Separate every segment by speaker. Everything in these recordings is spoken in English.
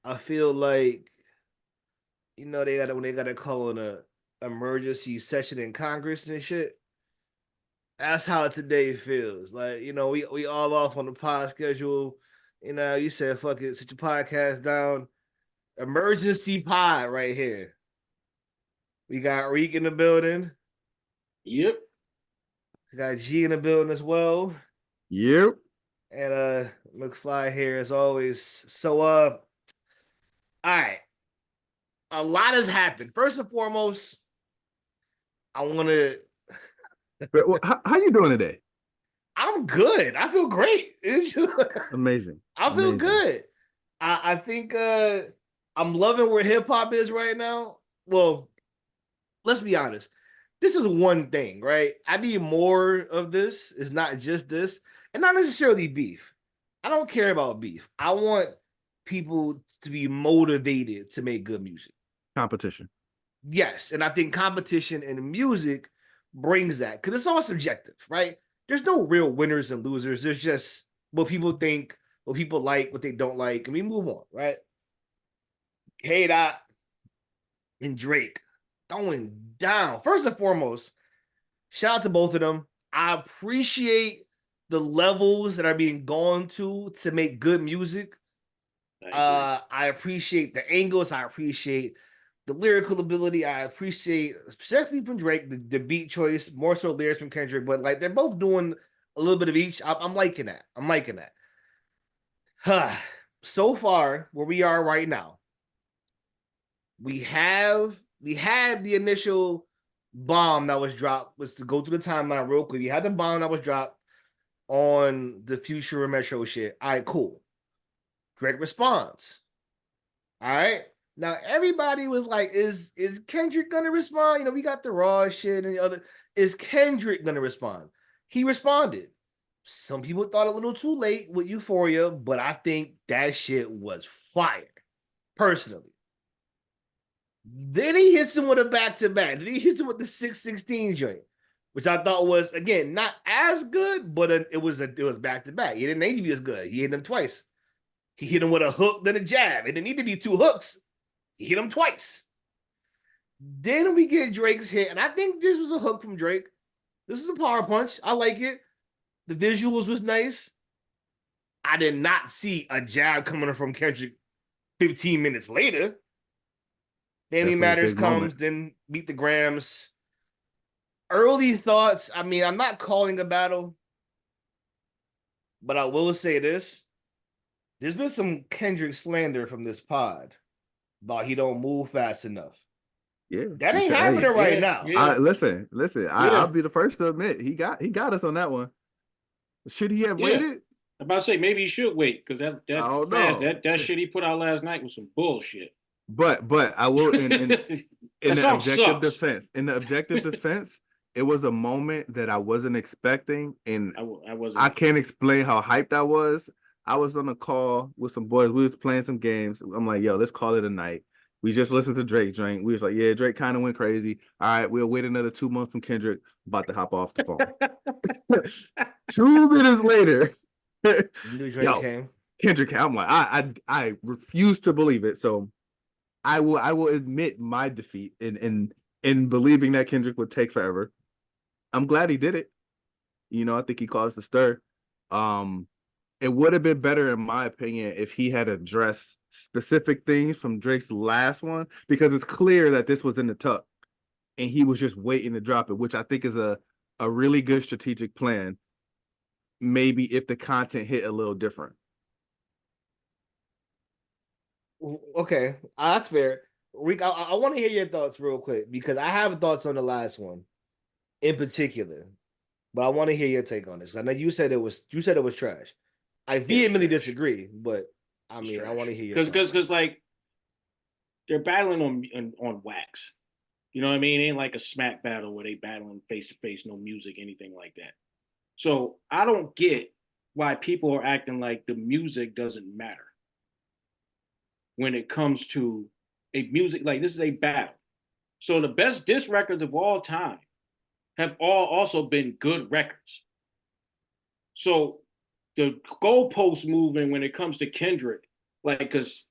Speaker 1: I feel like they got when they got to call in a emergency session in Congress and shit. That's how today feels. Like we all off on the pod schedule. You said fuck it, sit your podcast down. Emergency pod right here. We got Reek in the building.
Speaker 2: Yep.
Speaker 1: We got G in the building as well.
Speaker 3: Yep.
Speaker 1: And McFly here as always. So all right. A lot has happened. First and foremost, I wanna
Speaker 3: How you doing today?
Speaker 1: I'm good. I feel great.
Speaker 3: Amazing.
Speaker 1: I feel good. I think I'm loving where hip hop is right now. Well, let's be honest. This is one thing, right? I need more of this. It's not just this, and not necessarily beef. I don't care about beef. I want people to be motivated to make good music.
Speaker 3: Competition.
Speaker 1: Yes, and I think competition in music brings that because it's all subjective, right? There's no real winners and losers. There's just what people think, what people like, what they don't like, and we move on, right? K Dot and Drake going down. First and foremost, shout out to both of them. I appreciate the levels that are being gone to make good music. I appreciate the angles. I appreciate the lyrical ability. I appreciate, especially from Drake, the beat choice, more so lyrics from Kendrick, but like they're both doing a little bit of each. I'm liking that. I'm liking that. So far, where we are right now, we had the initial bomb that was dropped. Was to go through the timeline real quick. We had the bomb that was dropped on the Future and Metro shit. All right, cool. Drake responds. All right. Now everybody was like, "Is Kendrick gonna respond?" We got the raw shit and the other. Is Kendrick gonna respond? He responded. Some people thought a little too late with Euphoria, but I think that shit was fire, personally. Then he hits him with a back-to-back. Then he hits him with the 616 joint, which I thought was, again, not as good, but it was back-to-back. He didn't need to be as good. He hit him twice. He hit him with a hook, then a jab. It didn't need to be two hooks. He hit him twice. Then we get Drake's hit, and I think this was a hook from Drake. This is a power punch. I like it. The visuals was nice. I did not see a jab coming from Kendrick 15 minutes later. Family Matters comes, then beat the Grams. Early thoughts. I mean, I'm not calling a battle, but I will say this. There's been some Kendrick slander from this pod about he don't move fast enough.
Speaker 3: Yeah,
Speaker 1: that ain't happening right now.
Speaker 3: Yeah. Listen. I'll be the first to admit he got us on that one. Should he have waited?
Speaker 2: I'm about to say maybe he should wait because that shit he put out last night was some bullshit.
Speaker 3: But I will in the objective defense, it was a moment that I wasn't expecting, and I can't explain how hyped I was. I was on a call with some boys. We was playing some games. I'm like, yo, let's call it a night. We just listened to Drake drink. We was like, yeah, Drake kind of went crazy. All right, we'll wait another 2 months from Kendrick. About to hop off the phone. 2 minutes later,
Speaker 1: Drake came.
Speaker 3: Kendrick came. I'm like, I refuse to believe it. So I will admit my defeat in believing that Kendrick would take forever. I'm glad he did it. I think he caused a stir. It would have been better, in my opinion, if he had addressed specific things from Drake's last one, because it's clear that this was in the tuck and he was just waiting to drop it, which I think is a really good strategic plan. Maybe if the content hit a little different.
Speaker 1: Okay, that's fair. Rick, I want to hear your thoughts real quick because I have thoughts on the last one in particular, but I want to hear your take on this. I know you said it was trash. I vehemently disagree, but I mean, I want to hear your
Speaker 2: because like they're battling on wax. You know what I mean? It ain't like a smack battle where they battling face to face, no music, anything like that. So I don't get why people are acting like the music doesn't matter when it comes to a music, like this is a battle. So the best diss records of all time have all also been good records. So the goalpost moving when it comes to Kendrick, like, because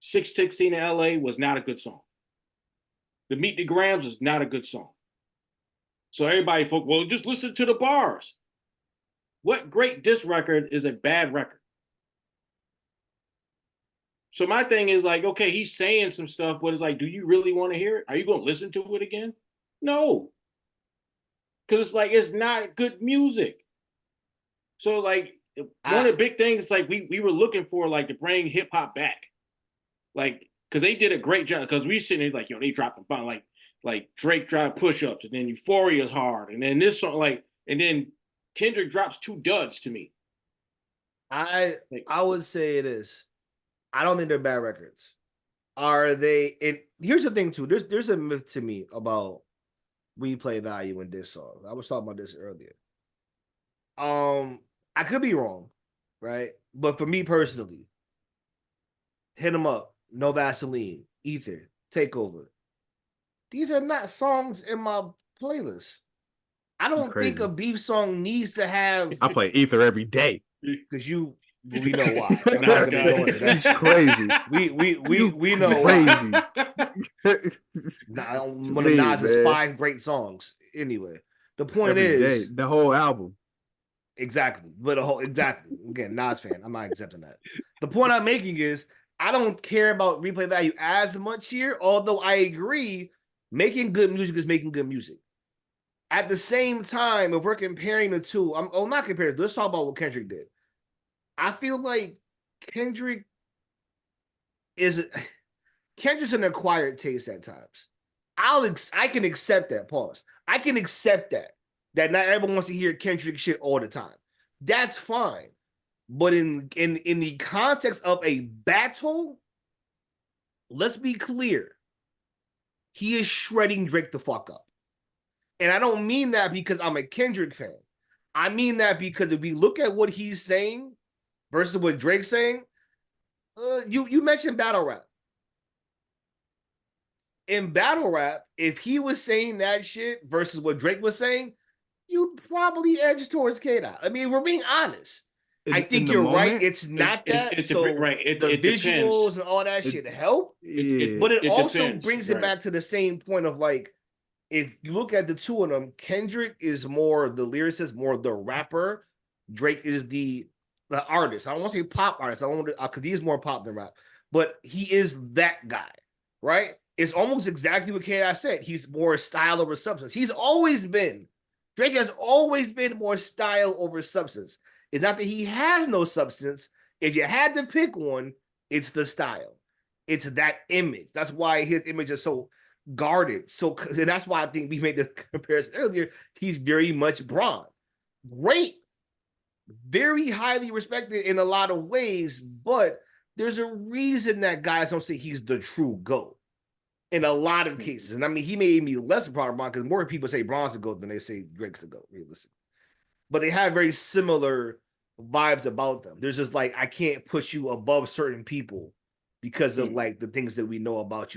Speaker 2: 616 in LA was not a good song. The Meet the Grams is not a good song. So everybody, well, just listen to the bars. What great diss record is a bad record? So my thing is like, okay, he's saying some stuff, but it's like, do you really want to hear it? Are you going to listen to it again? No. Because it's like, it's not good music. So like, one of the big things is like, we were looking for like to bring hip hop back. Like, because they did a great job. Because we sitting there like, yo, they dropped a bomb. Like Drake dropped push-ups, and then Euphoria's hard. And then this song, like, and then Kendrick drops 2 duds to me.
Speaker 1: I would say this. I don't think they're bad records. Are they? And here's the thing too. There's a myth to me about replay value in this song. I was talking about this earlier. I could be wrong, right? But for me personally, Hit 'Em Up, No Vaseline, Ether, Takeover. These are not songs in my playlist. I don't think a beef song needs to have.
Speaker 3: I play Ether every day
Speaker 1: because we know why. I'm
Speaker 2: Nice
Speaker 1: not gonna
Speaker 2: guy.
Speaker 1: go into that.
Speaker 3: It's crazy.
Speaker 1: We know why.
Speaker 3: Crazy.
Speaker 1: One of Nas's 5 great songs. Anyway, the point is
Speaker 3: the whole album.
Speaker 1: Exactly, but exactly again, Nas fan. I'm not accepting that. The point I'm making is I don't care about replay value as much here. Although I agree, making good music is making good music. At the same time, if we're comparing the two, I'm not comparing. Let's talk about what Kendrick did. I feel like Kendrick's an acquired taste at times. I can accept that. Pause. I can accept that not everyone wants to hear Kendrick shit all the time. That's fine. But in the context of a battle, let's be clear. He is shredding Drake the fuck up. And I don't mean that because I'm a Kendrick fan. I mean that because if we look at what he's saying versus what Drake's saying, you mentioned battle rap. In battle rap, if he was saying that shit versus what Drake was saying, you'd probably edge towards K-Dot. I mean, we're being honest. I think you're right. It's not that.
Speaker 2: It's
Speaker 1: so
Speaker 2: right.
Speaker 1: The visuals
Speaker 2: depends.
Speaker 1: And all that shit help.
Speaker 3: Yeah.
Speaker 1: But it also
Speaker 2: depends,
Speaker 1: brings it
Speaker 2: right.
Speaker 1: back to the same point of like, if you look at the two of them, Kendrick is more the lyricist, more the rapper. Drake is the artist. I don't want to say pop artist. I don't want to, because he's more pop than rap. But he is that guy, right? It's almost exactly what K.I. said. He's more style over substance. Drake has always been more style over substance. It's not that he has no substance. If you had to pick one, it's the style. It's that image. That's why his image is so guarded. And that's why I think we made the comparison earlier. He's very much Braun. Great. Very highly respected in a lot of ways, but there's a reason that guys don't say he's the true GOAT in a lot of cases. And I mean, he made me less proud of Braun because more people say Braun's the GOAT than they say Drake's the GOAT, realistically. But they have very similar vibes about them. There's just like, I can't push you above certain people because of like the things that we know about you.